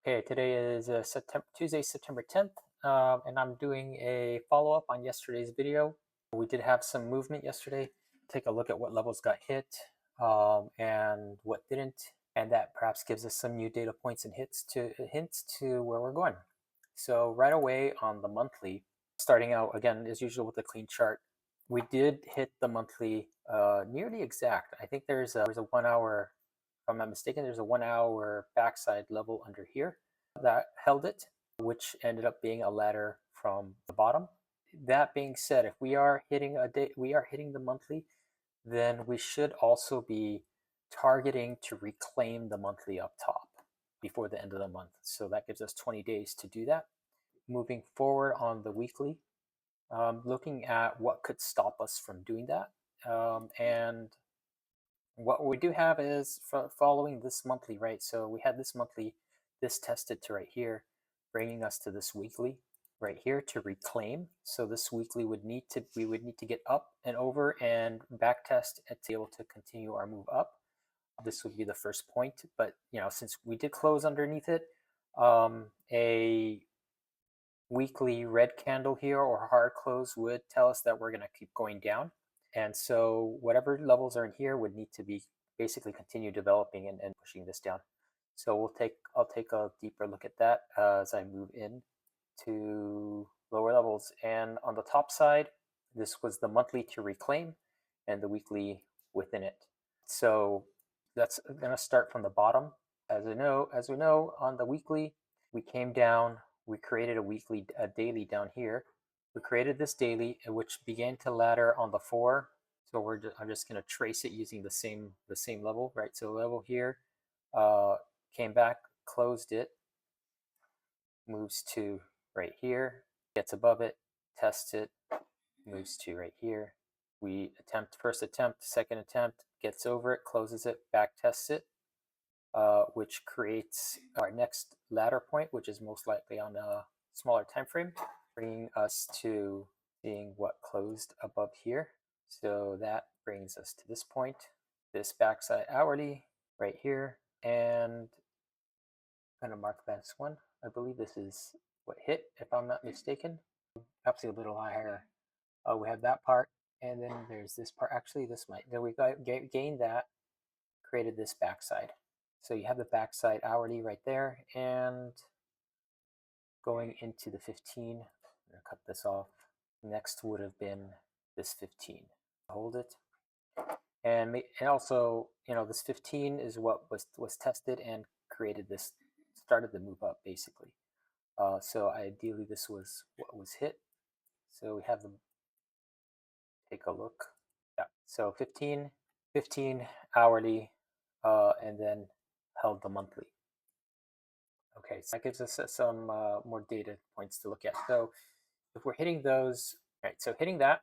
Okay, today is Tuesday, September 10th, and I'm doing a follow-up on yesterday's video. We did have some movement yesterday. Take a look at what levels got hit and what didn't, and that perhaps gives us some new data points and hints to where we're going. So right away on the monthly, starting out again as usual with a clean chart, we did hit the monthly nearly exact. I think there's a 1 hour, if I'm not mistaken, there's a 1 hour backside level under here that held it, which ended up being a ladder from the bottom. That being said, if we are hitting the monthly, then we should also be targeting to reclaim the monthly up top before the end of the month. So that gives us 20 days to do that. Moving forward on the weekly, looking at what could stop us from doing that. And what we do have is following this monthly, right? So we had this monthly, this tested to right here, bringing us to this weekly right here to reclaim. So this weekly we would need to get up and over and back test to be able to continue our move up. This would be the first point, but since we did close underneath it, a weekly red candle here or hard close would tell us that we're going to keep going down. And so whatever levels are in here would need to be basically continue developing and pushing this down. So I'll take a deeper look at that as I move in to lower levels. And on the top side, this was the monthly to reclaim and the weekly within it. So that's going to start from the bottom. As we know, on the weekly, we came down, we created a daily down here. We created this daily, which began to ladder on the 4. So I'm just going to trace it using the same level, right? So level here, came back, closed it, moves to right here, gets above it, tests it, moves to right here. We first attempt, second attempt, gets over it, closes it, back tests it, which creates our next ladder point, which is most likely on a smaller time frame, bringing us to seeing what closed above here. So that brings us to this point, this backside hourly right here, and I'm going to mark this one. I believe this is what hit, if I'm not mistaken. Actually a little higher. We have that part, and then there's this part. Actually, then we gained that, created this backside. So you have the backside hourly right there, and going into the 15, I'm going to cut this off. Next would have been this 15. Hold it. And also, this 15 is what was tested and started the move up, basically. So ideally, this was what was hit. So we have them take a look. Yeah, so 15 hourly, and then held the monthly. Okay, so that gives us some more data points to look at. So if we're hitting those, right, so hitting that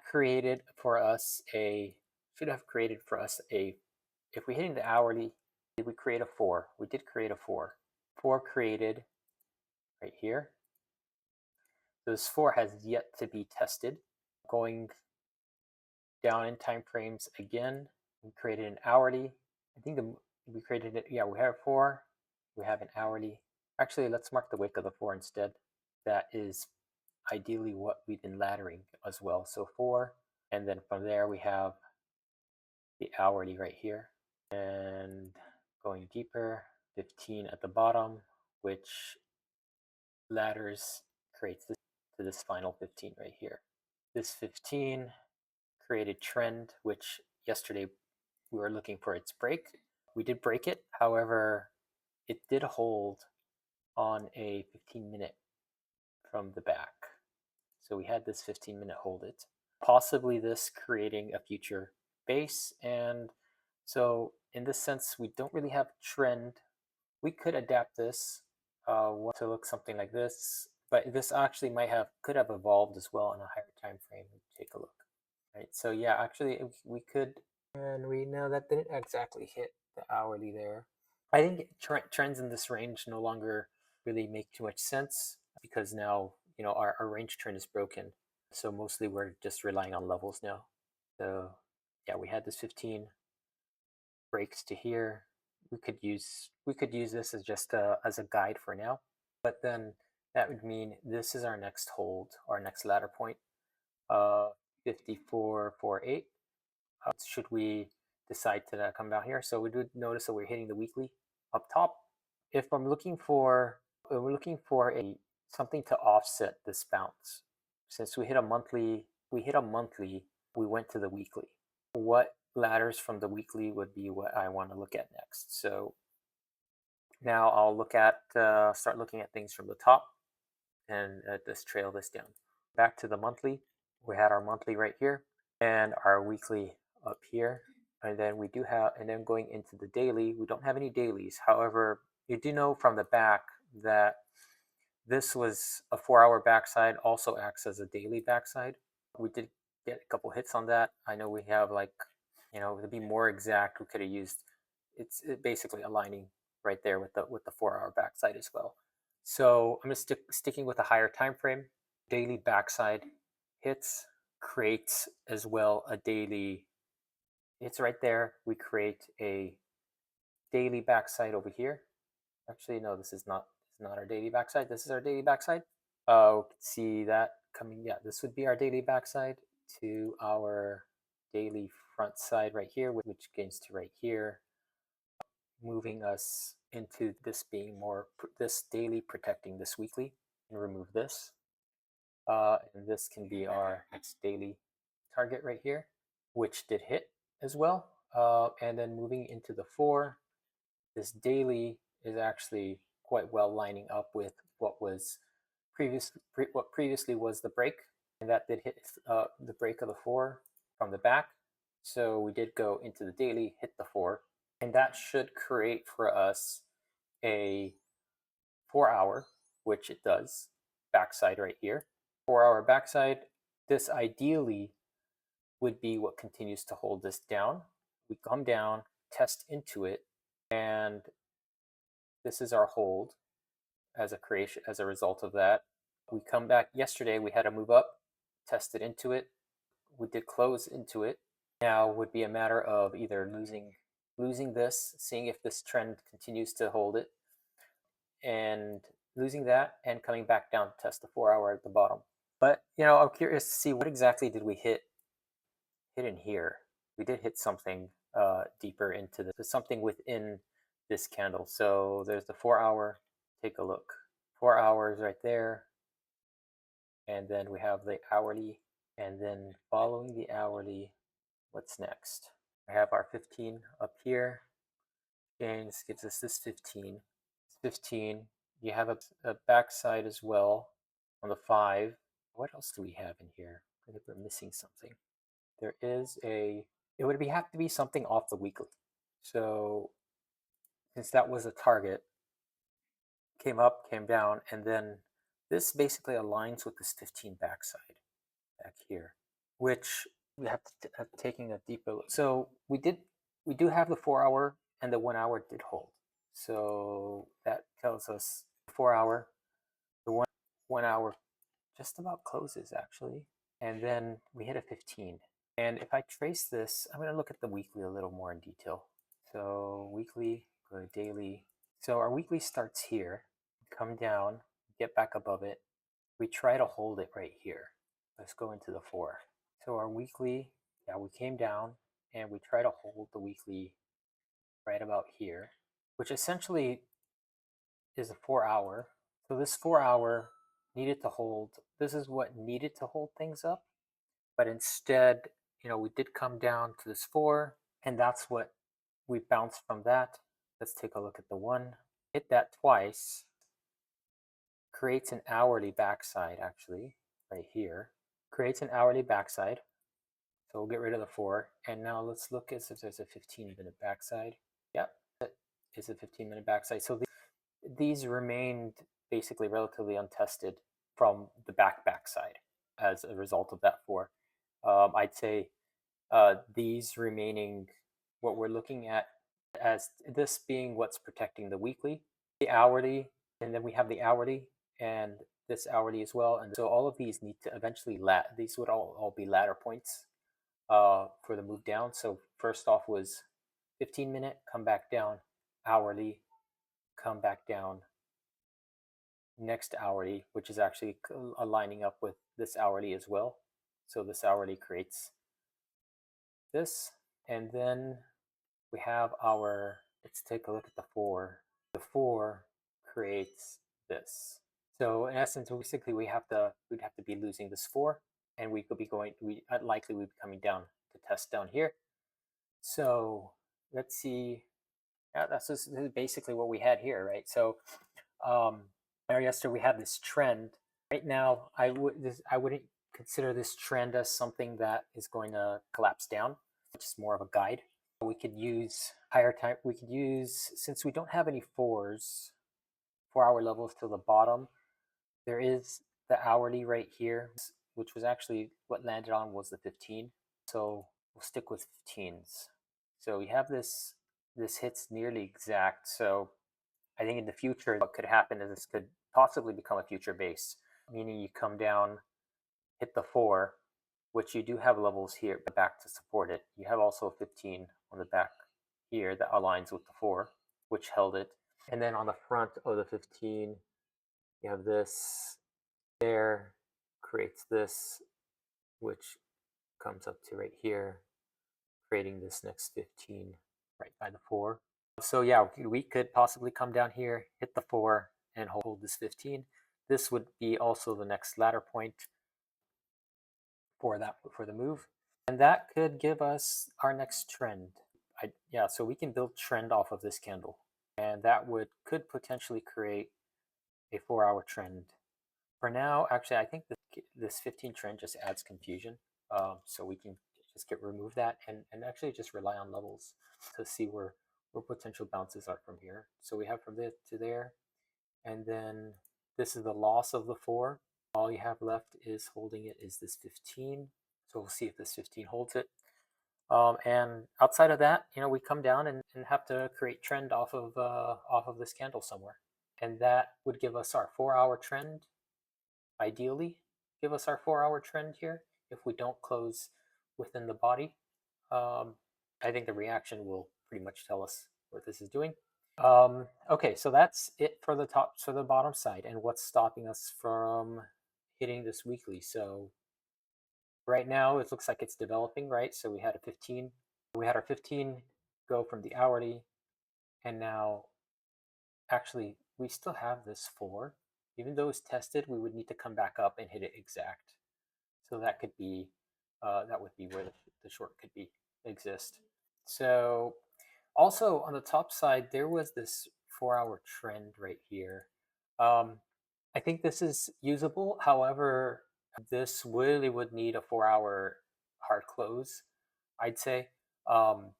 created for us should have created for us if we're hitting the hourly, did we create a 4? We did create a 4. 4 created right here. This 4 has yet to be tested. Going down in time frames again, we created an hourly. I think we created it, yeah, we have 4. We have an hourly. Actually, let's mark the wick of the 4 instead. That is ideally what we've been laddering as well. So 4, and then from there we have the hourly right here. And going deeper, 15 at the bottom, which ladders creates this final 15 right here. This 15 created trend, which yesterday we were looking for its break. We did break it. However, it did hold on a 15-minute from the back. So we had this 15-minute hold it. Possibly this creating a future base. And so in this sense, we don't really have trend. We could adapt this to look something like this, but this actually could have evolved as well in a higher time frame. Take a look. Right. So yeah, actually we could, and we know that didn't exactly hit the hourly there. I think trends in this range no longer really make too much sense because now our range trend is broken. So mostly we're just relying on levels now. So yeah, we had this 15 breaks to here, we could use this as just as a guide for now. But then that would mean this is our next hold, our next ladder point, 54.48. Should we decide to come down here? So we do notice that we're hitting the weekly up top. If we're looking for a something to offset this bounce. Since we hit a monthly, we went to the weekly. What ladders from the weekly would be what I want to look at next. So now I'll start looking at things from the top and just trail this down. Back to the monthly, we had our monthly right here and our weekly up here. And then going into the daily, we don't have any dailies. However, you do know from the back that this was a 4-hour backside, also acts as a daily backside. We did get a couple hits on that. I know we have to be more exact, we could have used, it's basically aligning right there with the 4-hour backside as well. So I'm just sticking with a higher time frame. Daily backside hits creates as well a daily. It's right there. We create a daily backside over here. Actually, no, this is not our daily backside. This is our daily backside. We can see that coming. Yeah, this would be our daily backside to our daily front side right here, which gains to right here, moving us into this being this daily protecting this weekly, and remove this. And this can be our next daily target right here, which did hit as well. And then moving into the 4, this daily is actually quite well lining up with what previously was the break, and that did hit the break of the 4 from the back. So we did go into the daily, hit the 4, and that should create for us a 4-hour, which it does, backside right here. 4-hour backside. This ideally would be what continues to hold this down. We come down, test into it, and this is our hold as a result of that. We come back yesterday, we had to move up, tested into it. We did close into it. Now would be a matter of either losing this, seeing if this trend continues to hold it, and losing that and coming back down to test the 4-hour at the bottom. But I'm curious to see what exactly did we hit in here. We did hit something deeper into this, something within this candle. So there's the 4-hour. Take a look. 4 hours right there. And then we have the hourly. And then following the hourly, what's next? I have our 15 up here. Gains gives us this 15. 15. You have a backside as well on the 5. What else do we have in here? I think we're missing something. There is it would have to be something off the weekly. So since that was a target, came up, came down, and then this basically aligns with this 15 backside back here, which we have to taking a deeper look. So we do have the 4-hour, and the 1-hour did hold. So that tells us 4-hour, the 1-hour just about closes actually, and then we hit a 15. And if I trace this, I'm going to look at the weekly a little more in detail. So weekly, go to daily. So our weekly starts here, come down, get back above it. We try to hold it right here. Let's go into the 4. So our weekly, yeah, we came down and we try to hold the weekly right about here, which essentially is a 4-hour. So this 4-hour needed to hold, this is what needed to hold things up. But instead, we did come down to this 4, and that's what we bounced from that. Let's take a look at the 1. Hit that twice. Creates an hourly backside, actually, right here. Creates an hourly backside. So we'll get rid of the 4. And now let's look at if there's a 15-minute backside. Yep, it's a 15-minute backside. So these remained basically relatively untested from the backside as a result of that 4. I'd say these remaining, what we're looking at as this being what's protecting the weekly, the hourly, and then we have the hourly and this hourly as well. And so all of these need to eventually these would all be ladder points for the move down. So first off was 15-minute, come back down, hourly, come back down, next hourly, which is actually aligning up with this hourly as well. So this hourly creates this, and then we have our, let's take a look at the 4. The 4 creates this. So in essence, basically we'd have to be losing this 4, and we could be going, we likely we'd be coming down to test down here. So let's see. Yeah, this is basically what we had here, right? So yesterday we had this trend. Right now, I wouldn't consider this trend as something that is going to collapse down. It's just more of a guide. We could use higher time. We could use, since we don't have any 4-hour levels to the bottom, there is the hourly right here, which was actually what landed on was the 15. So we'll stick with 15s. So we have this hits nearly exact. So I think in the future, what could happen is this could possibly become a future base, meaning you come down, hit the 4, which you do have levels here at the back to support it. You have also a 15 on the back here that aligns with the 4, which held it. And then on the front of the 15, you have this there, creates this, which comes up to right here, creating this next 15 right by the 4. So yeah, we could possibly come down here, hit the 4, and hold this 15. This would be also the next ladder point for the move, and that could give us our next trend. Yeah, so we can build trend off of this candle, and that could potentially create a 4-hour trend. For now, actually, I think this 15 trend just adds confusion, so we can just remove that and actually just rely on levels to see where potential bounces are from here. So we have from there to there, and then this is the loss of the 4. All you have left is holding it is this 15. So we'll see if this 15 holds it. And outside of that, we come down and have to create trend off of this candle somewhere, and that would give us our 4-hour trend. Ideally, give us our 4-hour trend here. If we don't close within the body, I think the reaction will pretty much tell us what this is doing. Okay, so that's it for the bottom side, and what's stopping us from hitting this weekly. So right now it looks like it's developing, right? So we had a 15. We had our 15 go from the hourly, and now actually we still have this 4. Even though it's tested, we would need to come back up and hit it exact. So that could be that would be where the short could exist. So also on the top side, there was this 4-hour trend right here. I think this is usable. However, this really would need a 4-hour hard close, I'd say. The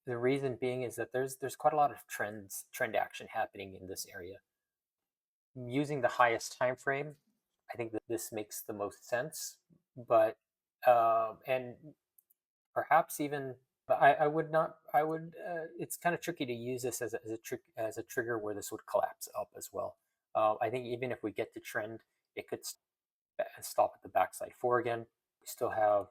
reason being is that there's quite a lot of trend action happening in this area. Using the highest time frame, I think that this makes the most sense. But and perhaps even I would not. I would. It's kind of tricky to use this as a trigger where this would collapse up as well. I think even if we get the trend, it could stop at the backside 4 again. We still have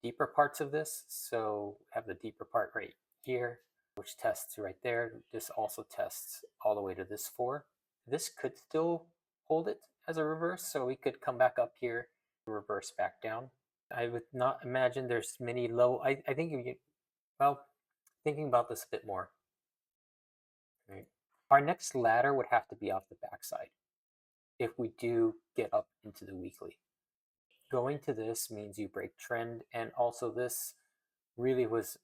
deeper parts of this, so we have the deeper part right here, which tests right there. This also tests all the way to this 4. This could still hold it as a reverse, so we could come back up here, reverse back down. I would not imagine there's many low. I think if you, well, thinking about this a bit more, right? Our next ladder would have to be off the backside if we do get up into the weekly. Going to this means you break trend, and also this really was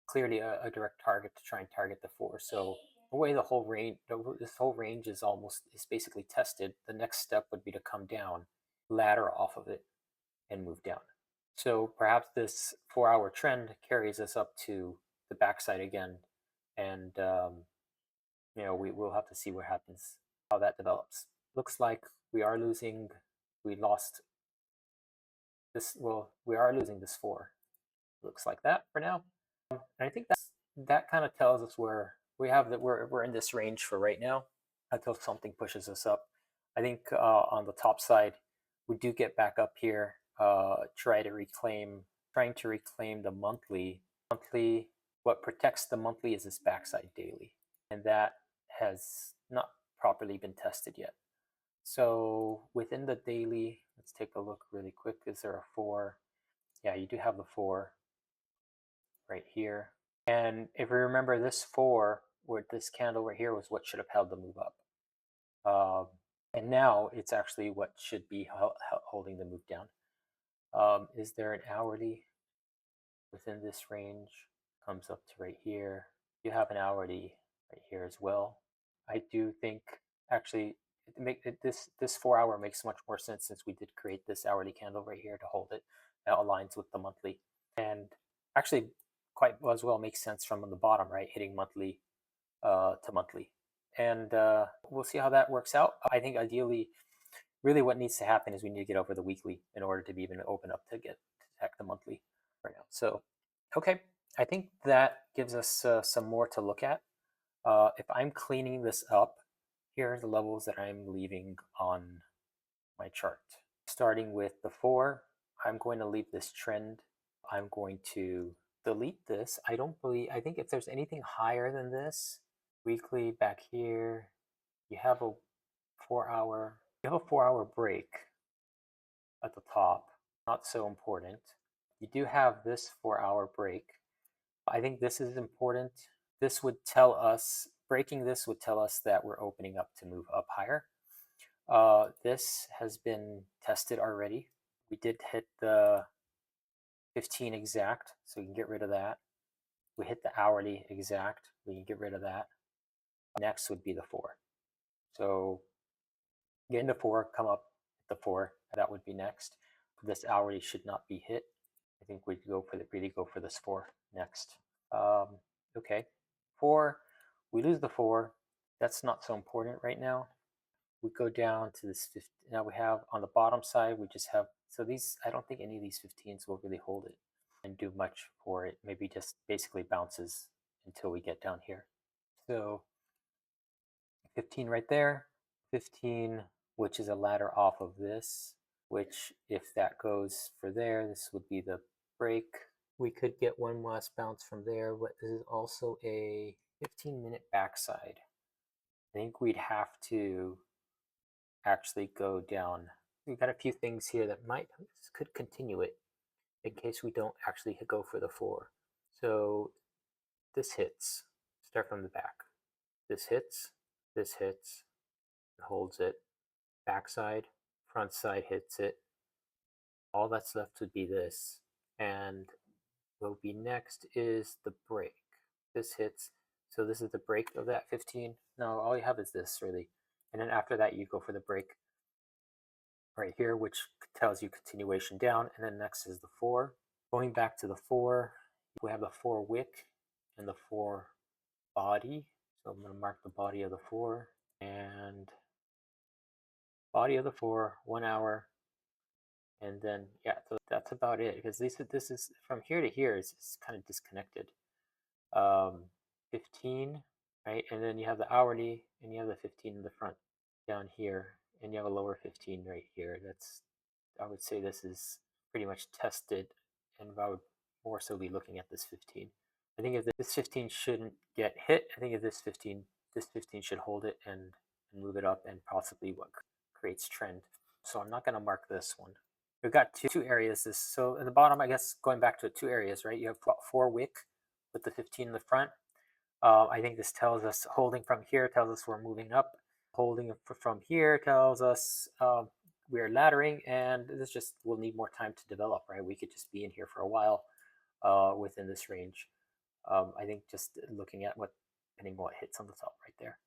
clearly a direct target to try and target the 4. So the way this whole range is basically tested, the next step would be to come down, ladder off of it, and move down. So perhaps this 4-hour trend carries us up to the backside again, and we will have to see what happens, how that develops. Looks like we lost this. Well, we are losing this 4. Looks like that for now. And I think that kind of tells us where we have that we're in this range for right now until something pushes us up. I think on the top side, we do get back up here, trying to reclaim the monthly. What protects the monthly is this backside daily, and that has not properly been tested yet. So within the daily, let's take a look really quick. Is there a 4? Yeah, you do have the 4 right here. And if we remember, this 4, where this candle right here was what should have held the move up. And now it's actually what should be holding the move down. Is there an hourly within this range? Comes up to right here. You have an hourly right here as well. I do think actually this 4 hour makes much more sense since we did create this hourly candle right here to hold it. That aligns with the monthly, and actually quite as well makes sense from the bottom, right? Hitting monthly to monthly, and we'll see how that works out. I think ideally, really what needs to happen is we need to get over the weekly in order to be even open up to detect the monthly right now. So, okay, I think that gives us some more to look at. If I'm cleaning this up, here are the levels that I'm leaving on my chart. Starting with the 4, I'm going to leave this trend. I'm going to delete this. I think if there's anything higher than this, weekly back here, you have a 4 hour break at the top, not so important. You do have this 4 hour break. I think this is important. This would tell us, breaking this would tell us that we're opening up to move up higher. This has been tested already. We did hit the 15 exact, so we can get rid of that. We hit the hourly exact, we can get rid of that. Next would be the 4. So get into 4, come up the 4, that would be next. This hourly should not be hit. I think we'd really go for this 4 next. Okay, 4, we lose the 4. That's not so important right now. We go down to this 15. Now we have on the bottom side, we just have, so these, I don't think any of these 15s will really hold it and do much for it. Maybe just basically bounces until we get down here. So 15 right there, 15, which is a ladder off of this, which if that goes for there, this would be the break. We could get one last bounce from there, but this is also a 15-minute backside. I think we'd have to actually go down. We've got a few things here that could continue it in case we don't actually go for the 4. So this hits, start from the back. This hits, holds it, backside, front side hits it. All that's left would be this. And what will be next is the break. This hits, so this is the break of that 15. No, all you have is this really. And then after that, you go for the break right here, which tells you continuation down. And then next is the 4. Going back to the 4, we have the 4 wick and the 4 body. So I'm going to mark the body of the 4 and body of the 4, 1 hour. And then, yeah, so that's about it, because this is from here to here is kind of disconnected. 15, right? And then you have the hourly and you have the 15 in the front down here, and you have a lower 15 right here. I would say this is pretty much tested, and I would more so be looking at this 15. I think if this 15 shouldn't get hit, I think if this 15 should hold it and move it up, and possibly what creates trend. So I'm not going to mark this one. We've got two areas. So in the bottom, I guess going back to 2 areas, right? You have 4 wick with the 15 in the front. I think this tells us holding from here tells us we're moving up. Holding from here tells us we're laddering, and this just will need more time to develop, right? We could just be in here for a while within this range. I think just looking at depending what hits on the top right there.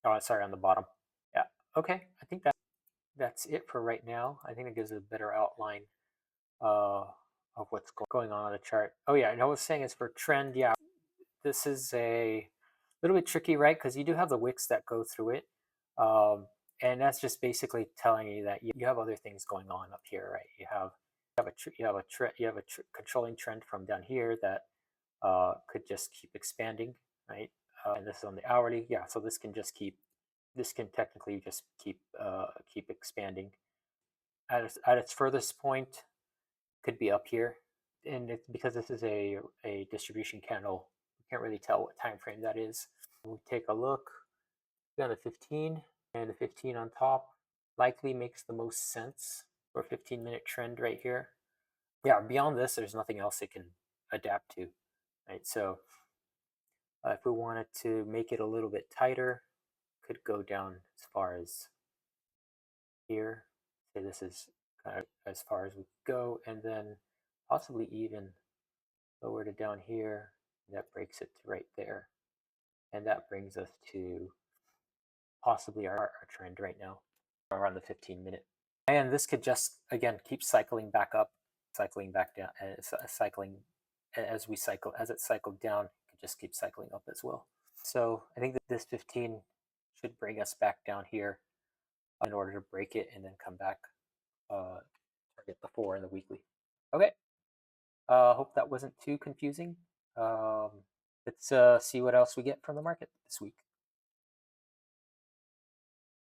Oh, sorry, on the bottom. Yeah. Okay. I think that's it for right now. I think it gives a better outline of what's going on the chart. Oh yeah, and I was saying is for trend, yeah, this is a little bit tricky, right? Because you do have the wicks that go through it. And that's just basically telling you that you have other things going on up here, right? You have a controlling trend from down here that could just keep expanding, right? And this is on the hourly, yeah. So this can technically just keep expanding. At its furthest point, could be up here, and because this is a distribution candle, you can't really tell what time frame that is. We take a look. We got a 15 and a 15 on top. Likely makes the most sense for a 15-minute trend right here. Yeah, beyond this, there's nothing else it can adapt to, right? So if we wanted to make it a little bit tighter, could go down as far as here. Say this is kind of as far as we go, and then possibly even lower to down here. That breaks it to right there. And that brings us to possibly our trend right now around the 15-minute. And this could just, again, keep cycling back up, cycling back down, and cycling as we cycle, as it cycled down, it could just keep cycling up as well. So I think that this 15 should bring us back down here in order to break it and then come back, target the 4 in the weekly. Okay, hope that wasn't too confusing. Let's see what else we get from the market this week.